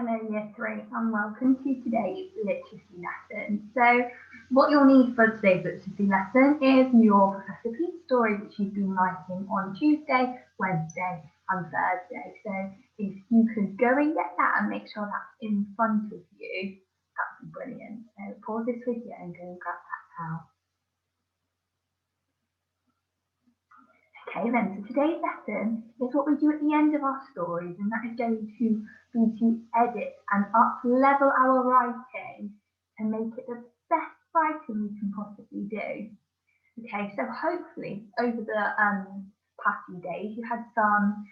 Hello Year 3 and welcome to today's literacy lesson. So what you'll need for today's literacy lesson is your Professor Pete's story which you've been writing on Tuesday, Wednesday and Thursday. So if you could go and get that and make sure that's in front of you, that would be brilliant. So pause this video and go and grab that now. Okay then, so today's lesson is what we do at the end of our stories, and that is going to be to edit and up-level our writing and make it the best writing we can possibly do. Okay, so hopefully over the past few days you had some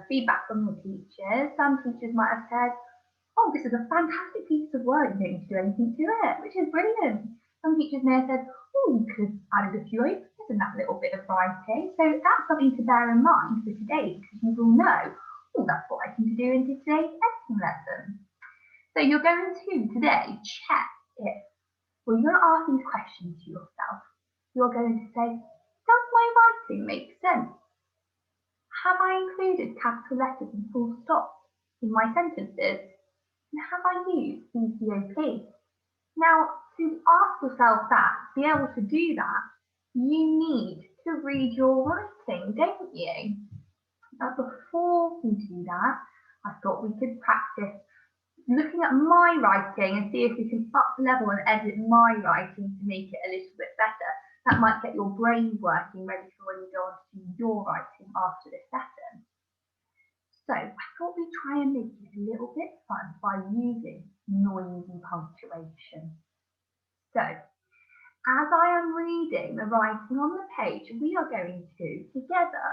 feedback from your teachers. Some teachers might have said, oh, this is a fantastic piece of work, you don't need to do anything to it, which is brilliant. Some teachers may have said, oh, you could have added a few openers in that little bit of writing. So that's something to bear in mind for today, because you will know, oh, that's what I can do in today's editing lesson. So you're going to today check if, well, you're going to ask these questions to yourself. You're going to say, does my writing make sense? Have I included capital letters and full stops in my sentences? And have I used CCOP? Now, to ask yourself that, to be able to do that, you need to read your writing, don't you? But before we do that, I thought we could practice looking at my writing and see if we can up-level and edit my writing to make it a little bit better. That might get your brain working ready for when you go on to do your writing after this lesson. So I thought we'd try and make it a little bit fun by using noisy punctuation. So, as I am reading the writing on the page, we are going to, together,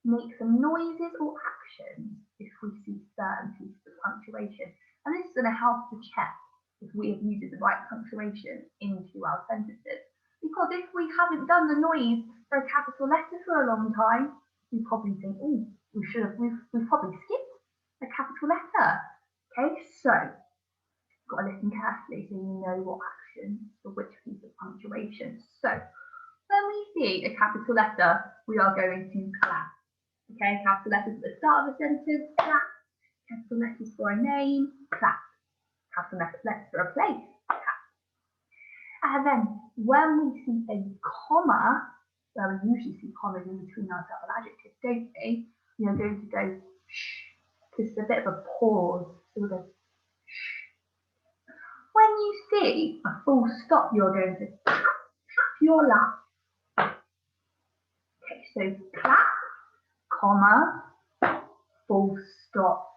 make some noises or actions if we see certain pieces of punctuation. And this is going to help to check if we have used the right punctuation into our sentences. Because if we haven't done the noise for a capital letter for a long time, we probably think, oh, we've probably skipped a capital letter. Okay, so got to listen carefully so you know what action for which piece of punctuation. So when we see a capital letter, we are going to clap. Okay, capital letters at the start of a sentence, clap. Capital letters for a name, clap. Capital letters for a place, clap. And then when we see a comma, where we usually see commas in between our double adjectives, don't we? We are going to go shh, because it's a bit of a pause. So we'll go shh. When you see a full stop, you're going to tap your lap. Okay, so clap, comma, full stop.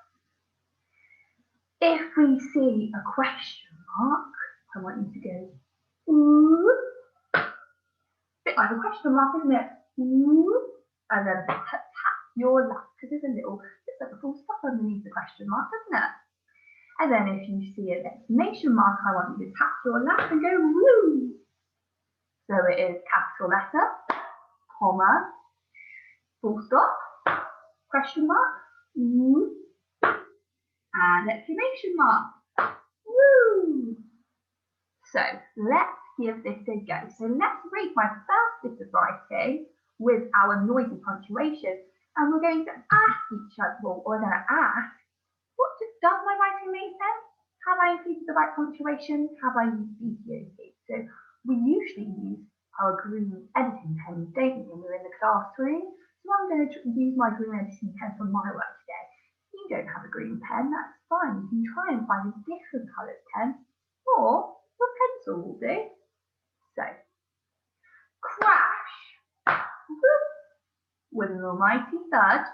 If we see a question mark, I want you to go, ooh. A bit like a question mark, isn't it? Ooh. And then tap your lap, because there's a little, it's like a full stop underneath the question mark, doesn't it? And then if you see an exclamation mark, I want you to tap your lap and go woo. So it is capital letter, comma, full stop, question mark, woo, and exclamation mark, woo. So let's give this a go. So let's read my first bit of writing with our noisy punctuation, and we're going to ask each other, or we're going to ask, does my writing make sense? Have I included the right punctuation? Have I used CCOP? So we usually use our green editing pen, don't we, when we're in the classroom? So I'm going to use my green editing pen for my work today. If you don't have a green pen, that's fine. You can try and find a different coloured pen, or your pencil will do. So, crash! Whoop. With an almighty thud,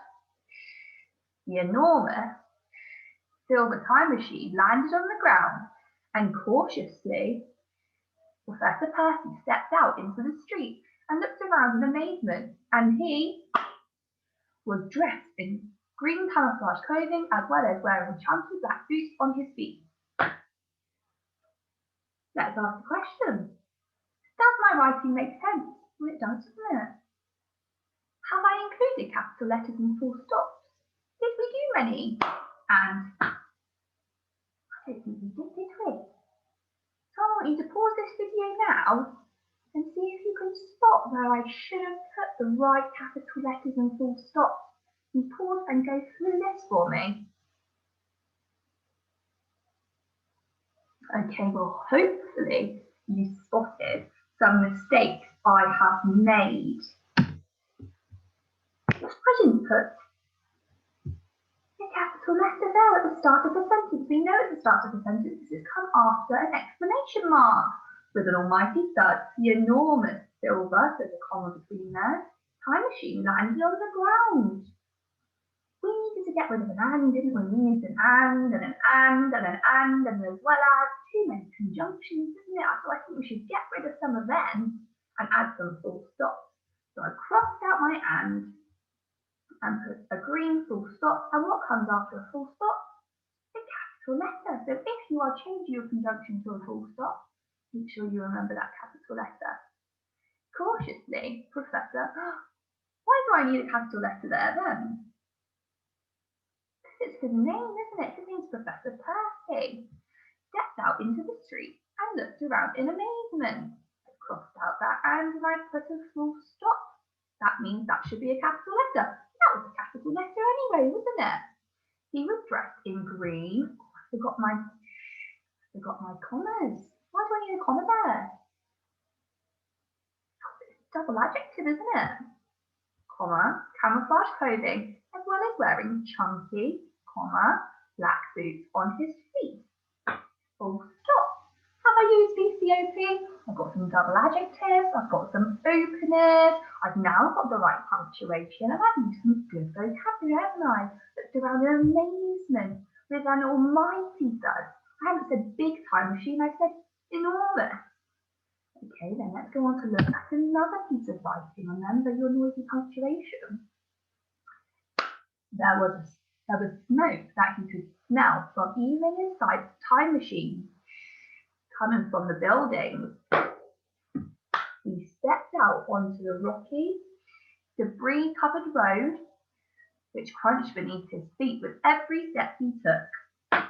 the enormous silver time machine landed on the ground, and cautiously Professor Percy stepped out into the street and looked around in amazement, and he was dressed in green camouflage clothing as well as wearing chunky black boots on his feet. Let's ask the question. Does my writing make sense? Well, it does, doesn't it? Have I included capital letters and full stops? Did we do any? And I don't think we did we? So I want you to pause this video now and see if you can spot where I should have put the right capital letters and full stops. And pause and go through this for me. Okay, well, hopefully you spotted some mistakes I have made. I didn't put a capital letter there at the start of the sentence. We know at the start of the sentence this has come after an exclamation mark. With an almighty thud, the enormous silver, there's a comma between there, time machine landed on the ground. We needed to get rid of an and, didn't we? We used an and, and an and, and an and, and as well as too many conjunctions, isn't it? So I think we should get rid of some of them and add some full stops. So I crossed out my and put a green full stop. And what comes after a full stop? A capital letter. So if you are changing your conjunction to a full stop, make sure you remember that capital letter. Cautiously, Professor, why do I need a capital letter there then? It's his name, isn't it? His name's Professor Percy. Stepped out into the street and looked around in amazement. I crossed out that and I put a full stop. That means that should be a capital letter. That was a capital letter anyway, wasn't it? He was dressed in green. I forgot my commas. Why do I need a comma there? It's a double adjective, isn't it? Comma, camouflage clothing, as well as wearing chunky, comma, black boots on his feet. Full stop. Have I used BCOP? I've got some double adjectives, I've got some openers, I've now got the right punctuation, and I've used some good vocabulary, haven't I? Looked around in amazement with an almighty thud. I haven't said big time machine, I said enormous. Okay, then let's go on to look at another piece of writing. Remember your noisy punctuation. There was smoke that he could smell from even inside the time machine coming from the buildings. He stepped out onto the rocky, debris-covered road, which crunched beneath his feet with every step he took.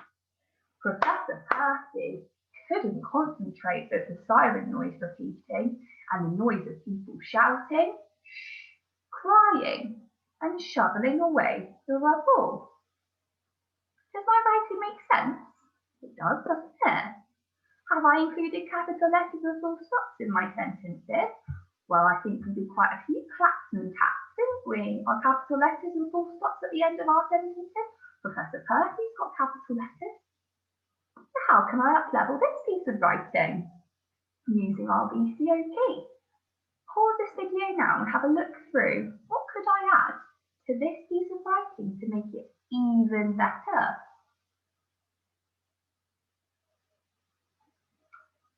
Professor Percy couldn't concentrate with the siren noise repeating and the noise of people shouting, crying, and shoveling away the rubble. Does my writing make sense? It does, doesn't it? Have I included capital letters and full stops in my sentences? Well, I think we did quite a few claps and taps, didn't we? Our capital letters and full stops at the end of our sentences. Professor Percy's got capital letters. So how can I up-level this piece of writing? Using our BCOP. Pause this video now and have a look through. What could I add to this piece of writing to make it even better?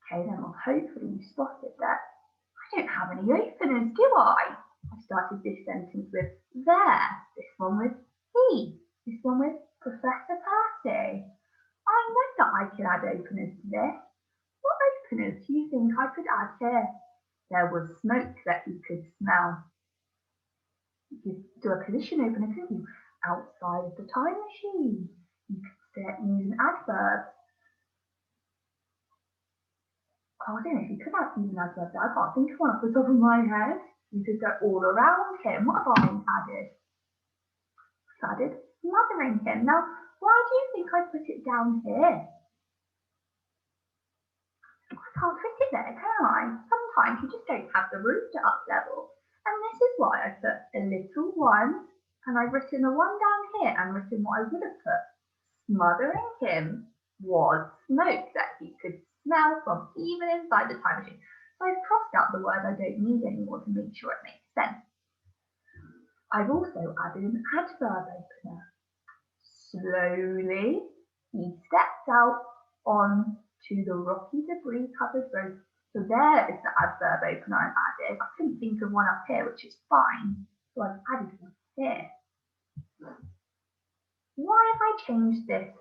Okay, then well, hopefully you spotted that I don't have any openers, do I? I started this sentence with there, this one with he, this one with Professor Percy. I know that I could add openers to this. What openers do you think I could add here? There was smoke that you could smell. You could do a position opener, couldn't you? Outside of the time machine. You could use an adverb. Oh, I don't know if you could use an adverb there. I can't think of one off the top of my head. You could go all around him. What have I added? I've added smothering him. Now, why do you think I put it down here? I can't fit it there, can I? Sometimes you just don't have the room to up level. And this is why I put a little one, and I've written a one down here and written what I would have put. Smothering him was smoke that he could smell from even inside the time machine. So I've crossed out the word I don't need anymore to make sure it makes sense. I've also added an adverb opener. Slowly, he stepped out onto the rocky debris-covered road. So there is the adverb opener I've added. I couldn't think of one up here, which is fine. So I've added one here. Why have I changed this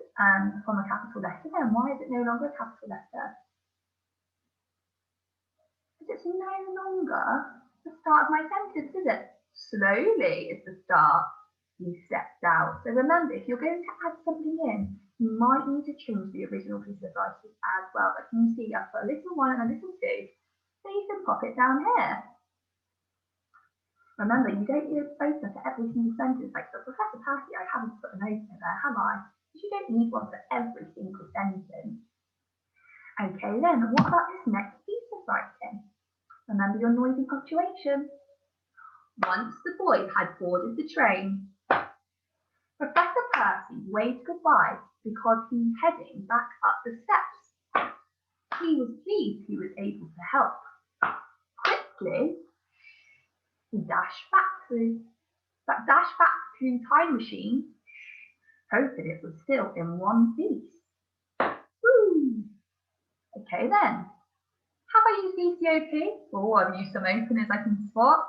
from a capital letter then? Why is it no longer a capital letter? Because it's no longer the start of my sentence, is it? Slowly is the start. He stepped out. So remember, if you're going to add something in, you might need to change the original piece of writing as well. But you can see I've put a little one and a little two. So you can pop it down here. Remember, you don't need an opener for every single sentence. Like for Professor Percy, I haven't put an opener there, have I? Because you don't need one for every single sentence. then, what about this next piece of writing? Remember your noisy punctuation. Once the boy had boarded the train, Professor Percy waved goodbye because he was heading back up the steps. He was pleased he was able to help. Quickly, he dashed back to Time Machine, hoping it was still in one piece. Woo! Okay then. Have I used ECOP? Oh, I've used some openers I can spot.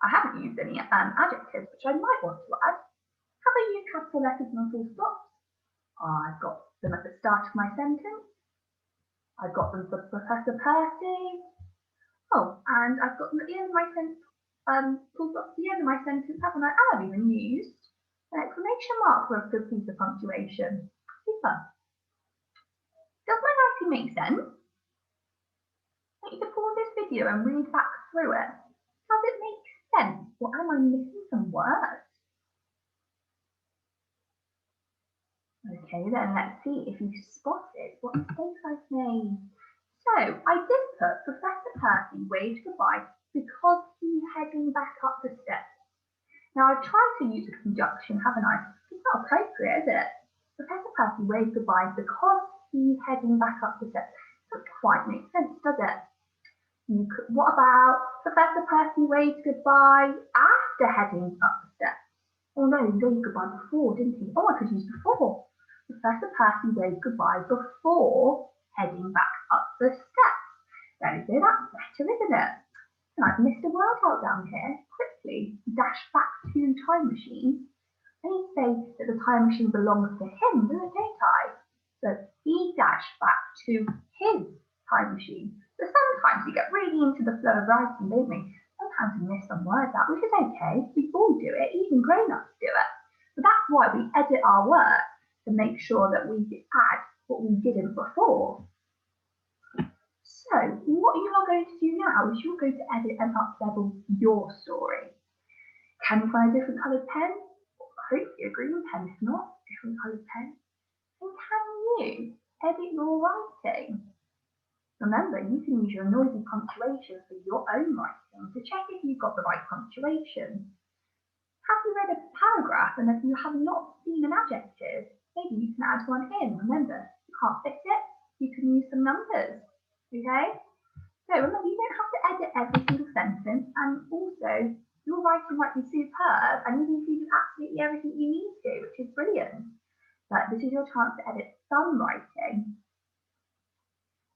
I haven't used any adjectives, which I might want to add. Have I used capital letters and full stops? I've got them at the start of my sentence. I've got them for Professor Percy. Oh, and I've got them at the end of my sentence. Full stops at the end of my sentence, haven't I? And I've even used an exclamation mark for a good piece of punctuation. Super. Does my writing make sense? I want you to pause this video and read back through it. Does it make sense, or am I missing some words? Okay, then let's see if you've spotted what mistakes I've made. So I did put Professor Percy waved goodbye because he's heading back up the steps. Now I've tried to use a conjunction, haven't I? It's not appropriate, is it? Professor Percy waved goodbye because he's heading back up the steps. Doesn't quite make sense, does it? What about Professor Percy waved goodbye after heading up the steps? Oh no, he waved goodbye before, didn't he? Oh, I could use before. Professor Percy waved goodbye before heading back up the steps. There we go, that's better, isn't it? And I've missed a word out down here. Quickly dash back to Time Machine. They say that the time machine belongs to him, doesn't it, don't I? So he dashed back to his time machine. So sometimes we get really into the flow of writing, don't we? Sometimes we miss some words out, which is okay. We all do it, even grown-ups do it. So that's why we edit our work to make sure that we add what we didn't before. So what you are going to do now is you're going to edit and up-level your story. Can you find a different coloured pen? Hopefully a green pen, if not, different coloured pen. And can you edit your writing? Remember, you can use your noisy punctuation for your own writing to check if you've got the right punctuation. Have you read a paragraph and if you have not seen an adjective, maybe you can add one in. Remember, you can't fix it, you can use some numbers. Okay? So remember, you don't have to edit every single sentence, and also your writing might be superb and you can do absolutely everything you need to, which is brilliant. But this is your chance to edit some writing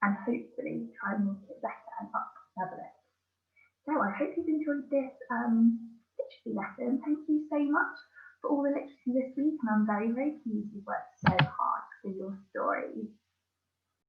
and hopefully try and make it better and up-level it. So I hope you've enjoyed this literacy lesson. Thank you so much for all the literacy this week, and I'm very, very pleased you've worked so hard for your stories.